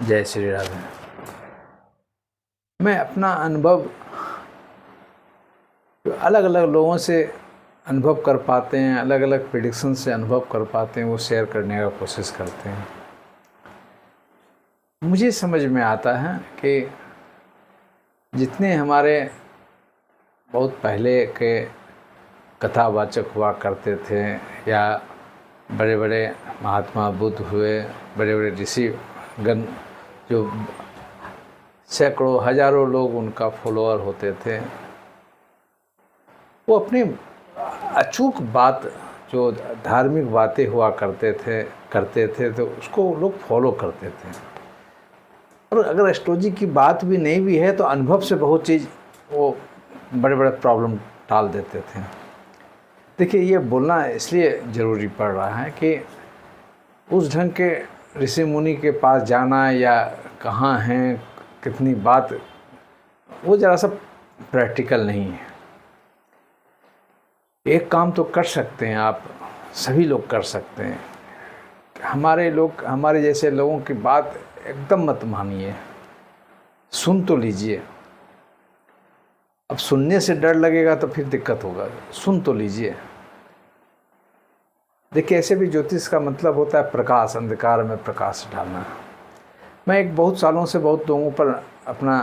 जय श्री राधे। मैं अपना अनुभव अलग अलग लोगों से अनुभव कर पाते हैं, अलग अलग प्रेडिक्शन से अनुभव कर पाते हैं, वो शेयर करने का कोशिश करते हैं। मुझे समझ में आता है कि जितने हमारे बहुत पहले के कथावाचक हुआ करते थे या बड़े बड़े महात्मा बुद्ध हुए, बड़े बड़े ऋषि गण जो सैकड़ों हजारों लोग उनका फॉलोअर होते थे, वो अपनी अचूक बात जो धार्मिक बातें हुआ करते थे तो उसको लोग फॉलो करते थे। और अगर एस्ट्रोलॉजी की बात भी नहीं भी है तो अनुभव से बहुत चीज़ वो बड़े बड़े प्रॉब्लम टाल देते थे। देखिए, ये बोलना इसलिए ज़रूरी पड़ रहा है कि उस ढंग के ऋषि मुनि के पास जाना या कहाँ हैं, कितनी बात, वो ज़रा सा प्रैक्टिकल नहीं है। एक काम तो कर सकते हैं आप, सभी लोग कर सकते हैं। हमारे जैसे लोगों की बात एकदम मत मानिए, सुन तो लीजिए। अब सुनने से डर लगेगा तो फिर दिक्कत होगा, सुन तो लीजिए। देखिए, ऐसे भी ज्योतिष का मतलब होता है प्रकाश, अंधकार में प्रकाश डालना। मैं बहुत सालों से बहुत लोगों पर अपना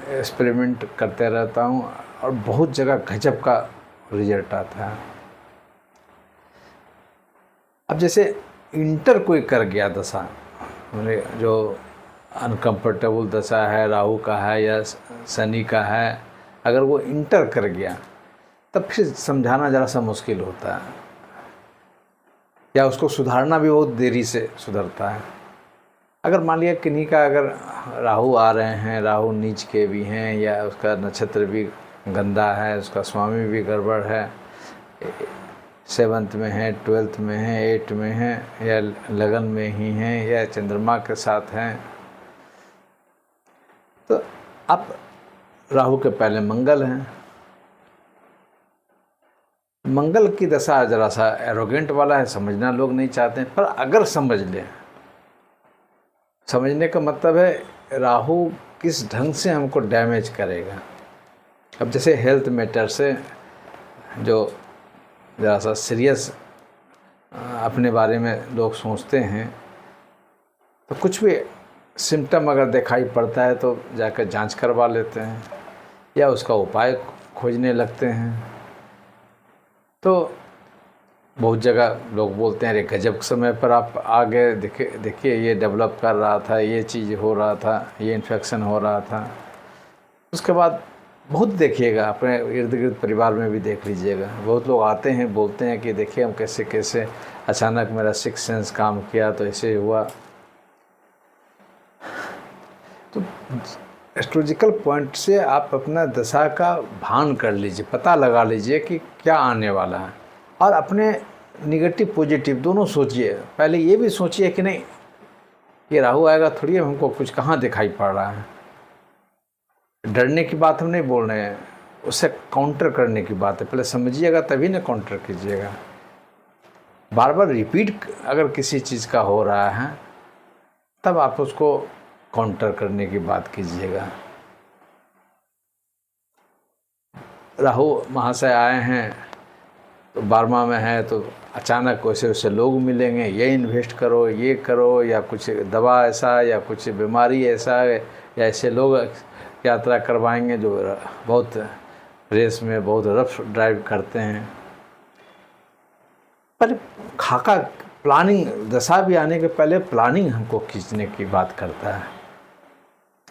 एक्सपेरिमेंट करते रहता हूँ और बहुत जगह गजब का रिजल्ट आता है। अब जैसे इंटर कोई कर गया दशा, जो अनकंफर्टेबल दशा है, राहु का है या शनि का है, अगर वो इंटर कर गया तब फिर समझाना ज़रा सा मुश्किल होता है, या उसको सुधारना भी बहुत देरी से सुधरता है। अगर मान लिया किन्हीं का अगर राहु आ रहे हैं, राहु नीच के भी हैं, या उसका नक्षत्र भी गंदा है, उसका स्वामी भी गड़बड़ है, 7th में है, 12th में है, 8 में है, या लगन में ही हैं, या चंद्रमा के साथ हैं, तो आप राहु के पहले मंगल हैं। मंगल की दशा जरा सा एरोगेंट वाला है, समझना लोग नहीं चाहते हैं, पर अगर समझ लें, समझने का मतलब है राहु किस ढंग से हमको डैमेज करेगा। अब जैसे हेल्थ मैटर से जो ज़रा सा सीरियस अपने बारे में लोग सोचते हैं, तो कुछ भी सिम्टम अगर दिखाई पड़ता है तो जाकर जांच करवा लेते हैं या उसका उपाय खोजने लगते हैं। तो बहुत जगह लोग बोलते हैं, अरे गजब समय पर आप आ गए, देखिए ये डेवलप कर रहा था, ये चीज़ हो रहा था, ये इन्फेक्शन हो रहा था। उसके बाद बहुत देखिएगा, अपने इर्द गिर्द परिवार में भी देख लीजिएगा, बहुत लोग आते हैं बोलते हैं कि देखिए हम कैसे कैसे अचानक मेरा 6th सेंस काम किया तो ऐसे हुआ। तो एस्ट्रोलॉजिकल पॉइंट से आप अपना दशा का भान कर लीजिए, पता लगा लीजिए कि क्या आने वाला है, और अपने निगेटिव पॉजिटिव दोनों सोचिए। पहले ये भी सोचिए कि नहीं, ये राहु आएगा थोड़ी है, हमको कुछ कहाँ दिखाई पड़ रहा है। डरने की बात हम नहीं बोल रहे हैं, उससे काउंटर करने की बात है। पहले समझिएगा तभी ना काउंटर कीजिएगा। बार बार रिपीट अगर किसी चीज़ का हो रहा है तब आप उसको काउंटर करने की बात कीजिएगा। राहु महाशय आए हैं तो 12वां में है, तो अचानक वैसे वैसे लोग मिलेंगे, ये इन्वेस्ट करो, ये करो, या कुछ दवा ऐसा, या कुछ बीमारी ऐसा, या ऐसे लोग यात्रा करवाएंगे जो बहुत रेस में बहुत रफ ड्राइव करते हैं। पर खाका प्लानिंग, दशा भी आने के पहले प्लानिंग हमको खींचने की बात करता है।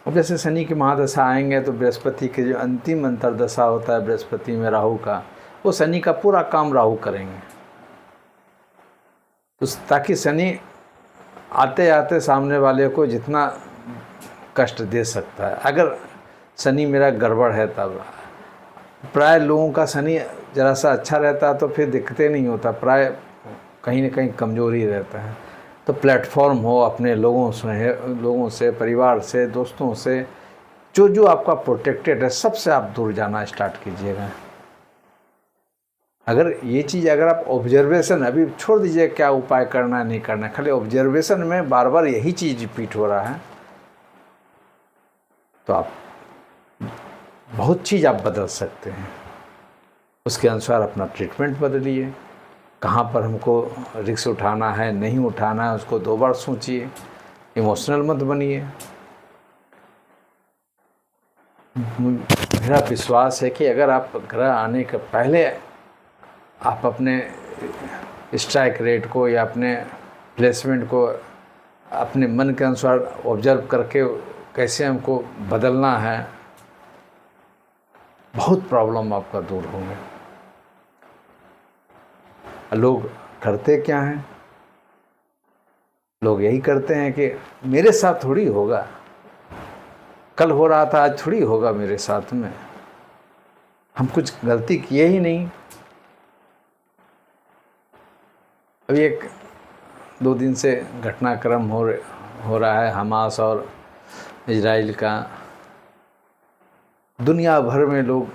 अब जैसे शनि की महादशा आएंगे तो बृहस्पति के जो अंतिम अंतरदशा होता है बृहस्पति में राहु का, वो शनि का पूरा काम राहु करेंगे। तो ताकि शनि आते आते सामने वाले को जितना कष्ट दे सकता है, अगर शनि मेरा गड़बड़ है तब। प्राय लोगों का शनि ज़रा सा अच्छा रहता तो फिर दिक्कतें नहीं होता, प्राय कहीं ना कहीं कमज़ोरी रहता है। तो प्लेटफॉर्म हो अपने लोगों से, परिवार से, दोस्तों से, जो आपका प्रोटेक्टेड है, सबसे आप दूर जाना स्टार्ट कीजिएगा। अगर ये चीज़ अगर आप ऑब्जर्वेशन, अभी छोड़ दीजिए क्या उपाय करना है नहीं करना है, खाली ऑब्जर्वेशन में बार बार यही चीज़ रिपीट हो रहा है तो आप बहुत चीज़ आप बदल सकते हैं। उसके अनुसार अपना ट्रीटमेंट बदलिए। कहाँ पर हमको रिस्क उठाना है, नहीं उठाना है, उसको 2 बार सोचिए। इमोशनल मत बनिए। मेरा विश्वास है कि अगर आप ग्रह आने के पहले आप अपने स्ट्राइक रेट को या अपने प्लेसमेंट को अपने मन के अनुसार ऑब्जर्व करके कैसे हमको बदलना है, बहुत प्रॉब्लम आपका दूर होंगे। लोग करते क्या हैं? लोग यही करते हैं कि मेरे साथ थोड़ी होगा, कल हो रहा था आज थोड़ी होगा मेरे साथ में, हम कुछ गलती किए ही नहीं। अभी 1-2 दिन से घटनाक्रम हो रहा है हमास और इजराइल का। दुनिया भर में लोग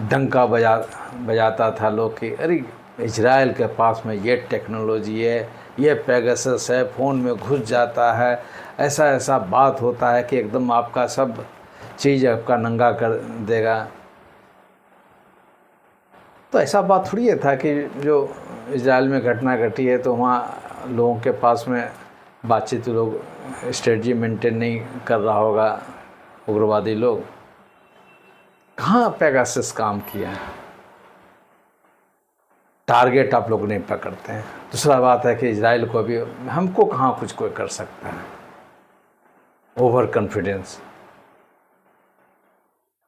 डंका बजाता था लोग कि अरे इजराइल के पास में ये टेक्नोलॉजी है, ये पेगासस है, फ़ोन में घुस जाता है, ऐसा ऐसा बात होता है कि एकदम आपका सब चीज़ आपका नंगा कर देगा। तो ऐसा बात थोड़ी है था कि जो इजराइल में घटना घटी है तो वहाँ लोगों के पास में बातचीत, लोग स्ट्रेटजी मेंटेन नहीं कर रहा होगा, उग्रवादी लोग। कहाँ पेगासस काम किया है? टारगेट आप लोग नहीं पकड़ते हैं। दूसरा बात है कि इजराइल को भी हमको कहाँ कुछ कोई कर सकता है। Over confidence.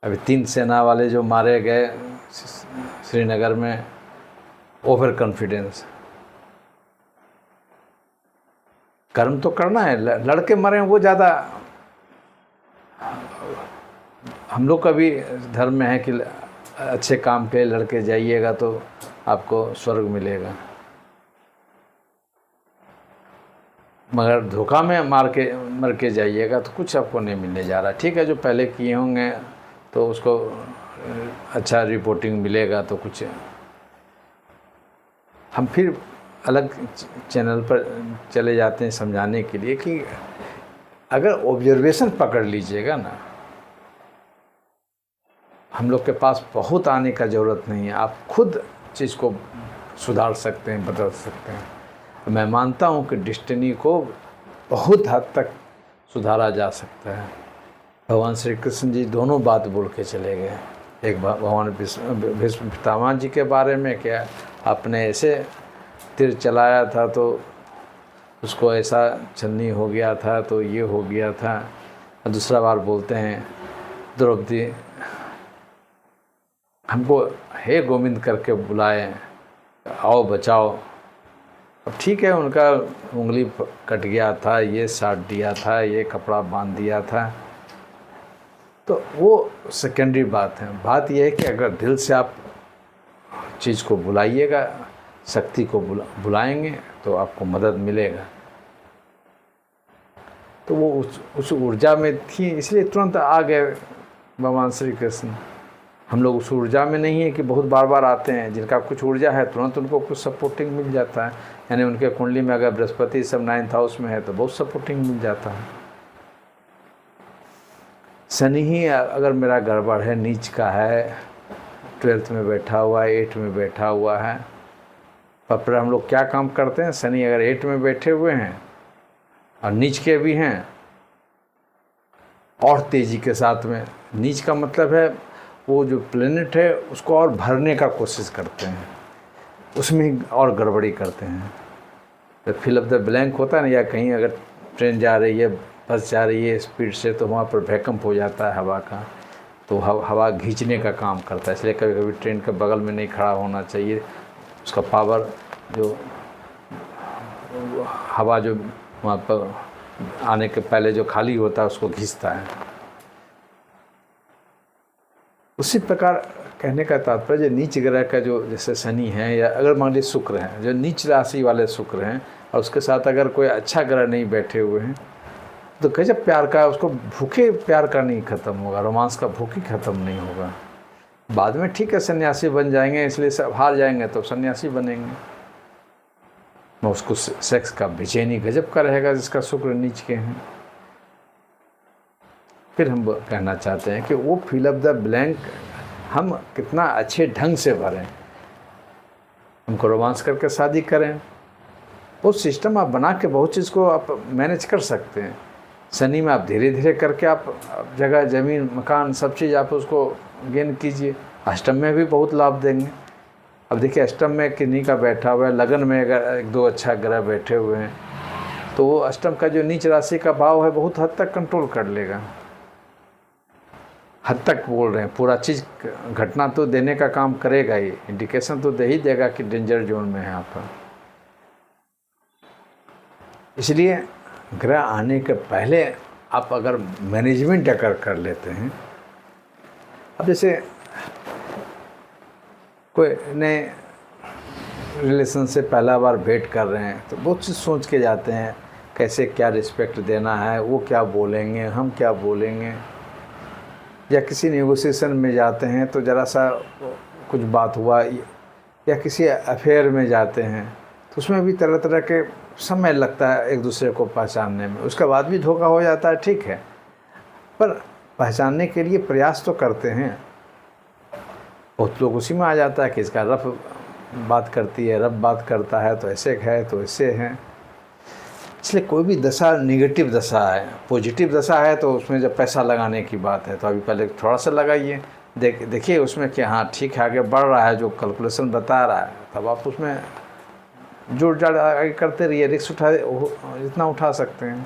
अभी 3 सेना वाले जो मारे गए श्रीनगर में, ओवर कॉन्फिडेंस। कर्म तो करना है, लड़के मरे वो ज़्यादा। हम लोग का भी धर्म में है कि अच्छे काम के लड़के जाइएगा तो आपको स्वर्ग मिलेगा, मगर धोखा में मर के जाइएगा तो कुछ आपको नहीं मिलने जा रहा। ठीक है, जो पहले किए होंगे तो उसको अच्छा रिपोर्टिंग मिलेगा तो कुछ। हम फिर अलग चैनल पर चले जाते हैं समझाने के लिए कि अगर ऑब्जर्वेशन पकड़ लीजिएगा ना, हम लोग के पास बहुत आने का ज़रूरत नहीं है, आप खुद चीज़ को सुधार सकते हैं, बदल सकते हैं। मैं मानता हूँ कि डेस्टिनी को बहुत हद तक सुधारा जा सकता है। भगवान श्री कृष्ण जी दोनों बात बोल के चले गए। एक भगवान भीष्म पितामह जी के बारे में, क्या आपने ऐसे तीर चलाया था तो उसको ऐसा छन्नी हो गया था, तो ये हो गया था। और दूसरा बार बोलते हैं द्रौपदी हमको हे गोविंद करके बुलाए, आओ बचाओ। अब ठीक है, उनका उंगली कट गया था, ये साट दिया था, ये कपड़ा बांध दिया था, तो वो सेकेंडरी बात है। बात यह है कि अगर दिल से आप चीज़ को बुलाइएगा, शक्ति को बुलाएंगे तो आपको मदद मिलेगा। तो वो उस ऊर्जा में थी, इसलिए तुरंत आ गए भगवान श्री कृष्ण। हम लोग उस ऊर्जा में नहीं है कि बहुत बार बार आते हैं। जिनका कुछ ऊर्जा है तुरंत उनको कुछ सपोर्टिंग मिल जाता है। यानी उनके कुंडली में अगर बृहस्पति सब 9th हाउस में है तो बहुत सपोर्टिंग मिल जाता है। शनि ही अगर मेरा गड़बड़ है, नीच का है, 12th में बैठा हुआ है, 8 में बैठा हुआ है, पर फिर हम लोग क्या काम करते हैं? शनि अगर 8 में बैठे हुए हैं और नीच के भी हैं और तेज़ी के साथ में, नीच का मतलब है वो जो प्लेनेट है उसको और भरने का कोशिश करते हैं, उसमें और गड़बड़ी करते हैं। तो फिल अप द ब्लैंक होता है ना, या कहीं अगर ट्रेन जा रही है, बस जा रही है स्पीड से, तो वहाँ पर वैक्यूम हो जाता है हवा का, तो हवा खींचने का काम करता है। इसलिए कभी कभी ट्रेन के बगल में नहीं खड़ा होना चाहिए। उसका पावर जो हवा जो वहाँ पर आने के पहले जो खाली होता है उसको खींचता है। उसी प्रकार कहने का तात्पर्य नीच ग्रह का जो जैसे शनि है, या अगर मान लीजिए शुक्र हैं, जो नीच राशि वाले शुक्र हैं, और उसके साथ अगर कोई अच्छा ग्रह नहीं बैठे हुए हैं, तो गजब प्यार का, उसको भूखे प्यार का नहीं ख़त्म होगा, रोमांस का भूख ही ख़त्म नहीं होगा। बाद में ठीक है सन्यासी बन जाएंगे, इसलिए सब हार जाएंगे तो सन्यासी बनेंगे। उसको सेक्स का बेचैनी गजब का रहेगा जिसका शुक्र नीच के हैं। फिर हम कहना चाहते हैं कि वो फिल अप द ब्लैंक हम कितना अच्छे ढंग से भरें। हमको रोमांस करके शादी करें, वो सिस्टम आप बना के बहुत चीज़ को आप मैनेज कर सकते हैं। शनि में आप धीरे धीरे करके आप जगह ज़मीन मकान सब चीज़ आप उसको गेन कीजिए। अष्टम में भी बहुत लाभ देंगे। अब देखिए अष्टम में किन्हीं का बैठा हुआ है, लगन में अगर एक दो अच्छा ग्रह बैठे हुए हैं तो वो अष्टम का जो नीच राशि का भाव है बहुत हद तक कंट्रोल कर लेगा। हद तक बोल रहे हैं, पूरा चीज़ घटना तो देने का काम करेगा ही, इंडिकेशन तो दे ही देगा कि डेंजर जोन में है आप। इसलिए ग्रह आने के पहले आप अगर मैनेजमेंट अगर कर लेते हैं, अब जैसे कोई नए रिलेशन से पहला बार भेंट कर रहे हैं तो बहुत चीज़ सोच के जाते हैं, कैसे क्या रिस्पेक्ट देना है, वो क्या बोलेंगे, हम क्या बोलेंगे। या किसी नेगोशिएशन में जाते हैं तो ज़रा सा कुछ बात हुआ, या किसी अफेयर में जाते हैं तो उसमें भी तरह तरह के समय लगता है एक दूसरे को पहचानने में। उसके बाद भी धोखा हो जाता है, ठीक है, पर पहचानने के लिए प्रयास तो करते हैं। बहुत लोग उसी में आ जाता है कि इसका रफ बात करती है, रफ बात करता है, तो ऐसे है तो ऐसे हैं। इसलिए कोई भी दशा नेगेटिव दशा है, पॉजिटिव दशा है तो उसमें जब पैसा लगाने की बात है तो अभी पहले थोड़ा सा लगाइए, देखिए उसमें कि हाँ ठीक है आगे बढ़ रहा है, जो कैलकुलेशन बता रहा है, तब आप उसमें जोड़ जाड़ आगे करते रहिए, रिस्क जितना उठा सकते हैं।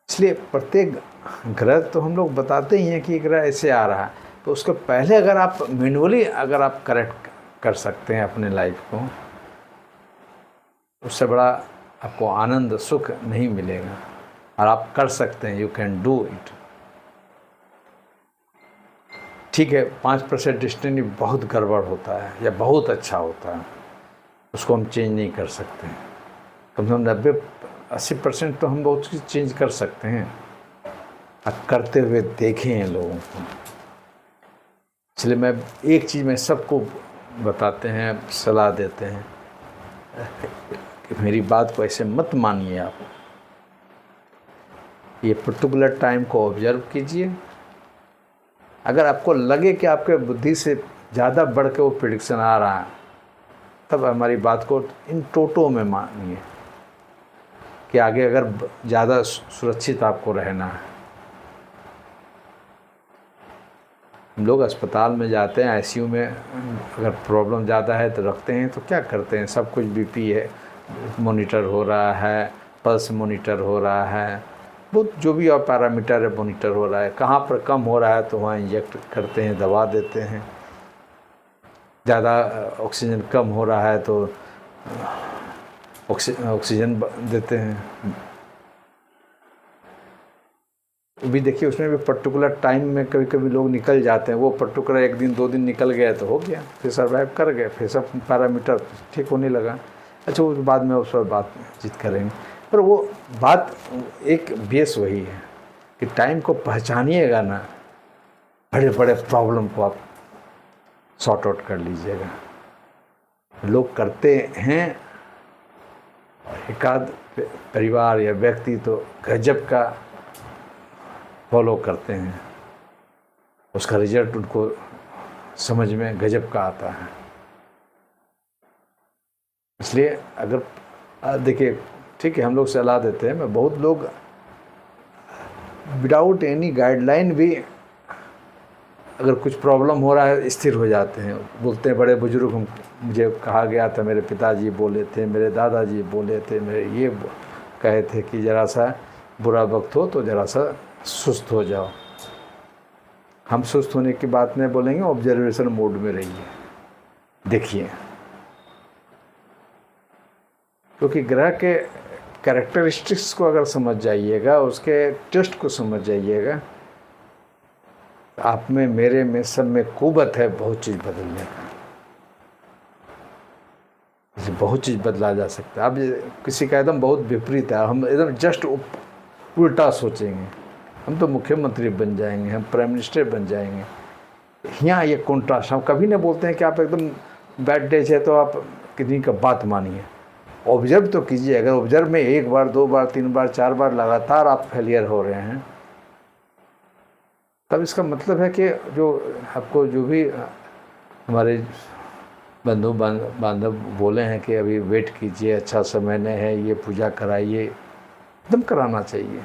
इसलिए प्रत्येक ग्रह तो हम लोग बताते ही हैं कि ग्रह ऐसे आ रहा है, तो उसको पहले अगर आप मैनुअली अगर आप करेक्ट कर सकते हैं अपने लाइफ को, उससे बड़ा आपको आनंद सुख नहीं मिलेगा। और आप कर सकते हैं, यू कैन डू इट। ठीक है, 5% डिस्टेंस बहुत गड़बड़ होता है या बहुत अच्छा होता है, उसको हम चेंज नहीं कर सकते। कम से कम 90-80% तो हम बहुत चीज़ चेंज कर सकते हैं। अब करते हुए देखें हैं लोगों को। इसलिए मैं एक चीज़ में सबको बताते हैं, सलाह देते हैं कि मेरी बात को ऐसे मत मानिए आप। ये पर्टिकुलर टाइम को ऑब्जर्व कीजिए। अगर आपको लगे कि आपके बुद्धि से ज़्यादा बढ़ के वो प्रेडिक्शन आ रहा है, तब हमारी बात को इन टोटो में मानिए कि आगे अगर ज़्यादा सुरक्षित आपको रहना है। हम लोग अस्पताल में जाते हैं, आईसीयू में अगर प्रॉब्लम ज़्यादा है तो रखते हैं, तो क्या करते हैं, सब कुछ बीपी है मॉनिटर हो रहा है, पल्स मॉनिटर हो रहा है, बहुत जो भी और पैरामीटर है मॉनिटर हो रहा है। कहाँ पर कम हो रहा है तो वहाँ इंजेक्ट करते हैं, दवा देते हैं। ज़्यादा ऑक्सीजन कम हो रहा है तो ऑक्सीजन देते हैं। भी देखिए उसमें भी पर्टिकुलर टाइम में कभी कभी लोग निकल जाते हैं, वो पर्टिकुलर 1 दिन 2 दिन निकल गया तो हो गया, फिर सर्वाइव कर गए, फिर सब पैरामीटर ठीक होने लगा। अच्छा, वो बाद में उस पर बातचीत करेंगे, पर वो बात एक बेस वही है कि टाइम को पहचानिएगा ना, बड़े बड़े प्रॉब्लम को आप सॉर्ट आउट कर लीजिएगा। लोग करते हैं, एकाध परिवार या व्यक्ति तो गजब का फॉलो करते हैं, उसका रिजल्ट उनको समझ में गजब का आता है। इसलिए अगर देखिए ठीक है, हम लोग सलाह देते हैं, मैं बहुत लोग विदाउट एनी गाइडलाइन भी अगर कुछ प्रॉब्लम हो रहा है स्थिर हो जाते हैं। बोलते हैं बड़े बुजुर्ग, मुझे कहा गया था, मेरे पिताजी बोले थे, मेरे दादाजी बोले थे, मेरे ये कहे थे कि ज़रा सा बुरा वक्त हो तो ज़रा सा सुस्त हो जाओ। हम सुस्त होने की बात नहीं बोलेंगे, ऑब्जर्वेशन मोड में रहिए, देखिए, क्योंकि ग्रह के कैरेक्टरिस्टिक्स को अगर समझ जाइएगा, उसके टेस्ट को समझ जाइएगा, आप में, मेरे में, सब में कुव्वत है बहुत चीज़ बदलने का। बहुत चीज़ बदला जा सकता है। अब किसी का एकदम बहुत विपरीत है, हम एकदम जस्ट उल्टा सोचेंगे, हम तो मुख्यमंत्री बन जाएंगे, हम प्राइम मिनिस्टर बन जाएंगे। यहाँ ये कॉन्ट्रास्ट, हम कभी नहीं बोलते हैं कि आप एकदम बैड डेज है तो आप किसी का बात मानिए। ऑब्जर्व तो कीजिए। अगर ऑब्जर्व में 1 बार 2 बार 3 बार 4 बार लगातार आप फेलियर हो रहे हैं, तब इसका मतलब है कि जो आपको जो भी हमारे बंधु बांधव बोले हैं कि अभी वेट कीजिए, अच्छा समय नहीं है, ये पूजा कराइए, एकदम कराना चाहिए।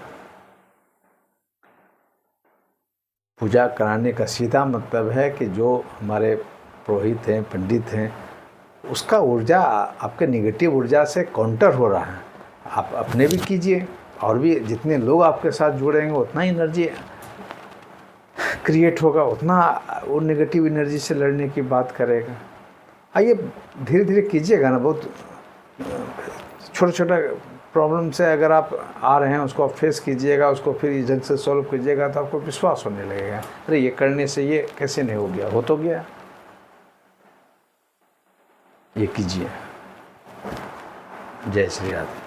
पूजा कराने का सीधा मतलब है कि जो हमारे पुरोहित हैं, पंडित हैं, उसका ऊर्जा आपके निगेटिव ऊर्जा से काउंटर हो रहा है। आप अपने भी कीजिए, और भी जितने लोग आपके साथ जुड़ेंगे उतना ही एनर्जी क्रिएट होगा, उतना वो नेगेटिव एनर्जी से लड़ने की बात करेगा। आइए धीरे धीरे कीजिएगा ना। बहुत छोटा छोटा प्रॉब्लम से अगर आप आ रहे हैं, उसको आप फेस कीजिएगा, उसको फिर इस ढंग से सॉल्व कीजिएगा, तो आपको विश्वास होने लगेगा, अरे ये करने से ये कैसे नहीं हो गया, हो तो गया। ये कीजिए। जय श्री राधे।